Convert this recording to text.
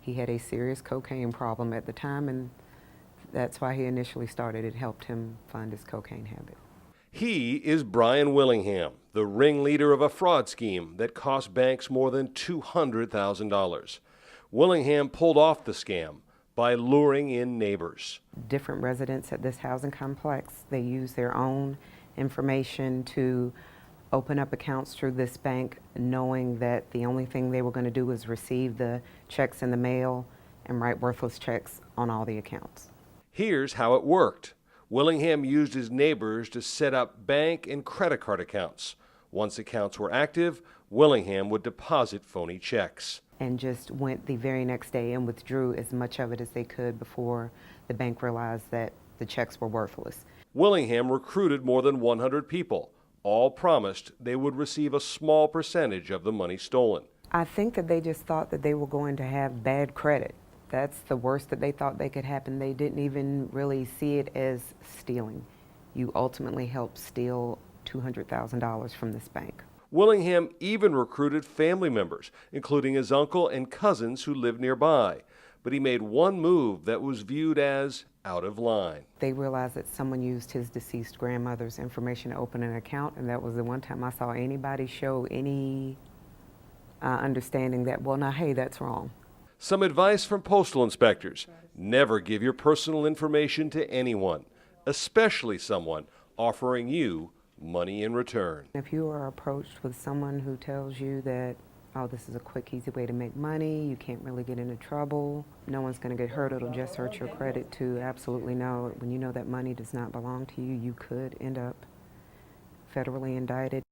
He had a serious cocaine problem at the time, and that's why he initially started. It helped him fund his cocaine habit. He is Brian Willingham, the ringleader of a fraud scheme that cost banks more than $200,000. Willingham pulled off the scam by luring in neighbors. Different residents at this housing complex, they use their own information to open up accounts through this bank, knowing that the only thing they were going to do was receive the checks in the mail and write worthless checks on all the accounts. Here's how it worked. Willingham used his neighbors to set up bank and credit card accounts. Once accounts were active, Willingham would deposit phony checks. And just went the very next day and withdrew as much of it as they could before the bank realized that the checks were worthless. Willingham recruited more than 100 people. All promised they would receive a small percentage of the money stolen. I think that they just thought that they were going to have bad credit. That's the worst that they thought they could happen. They didn't even really see it as stealing. You ultimately helped steal $200,000 from this bank. Willingham even recruited family members, including his uncle and cousins who lived nearby. But he made one move that was viewed as out of line. They realized that someone used his deceased grandmother's information to open an account, and that was the one time I saw anybody show any understanding that, well, now, hey, that's wrong. Some advice from postal inspectors: never give your personal information to anyone, especially someone offering you money in return. If you are approached with someone who tells you that, oh, this is a quick, easy way to make money, you can't really get into trouble, no one's going to get hurt, it'll just hurt your credit, to absolutely no. When you know that money does not belong to you, you could end up federally indicted.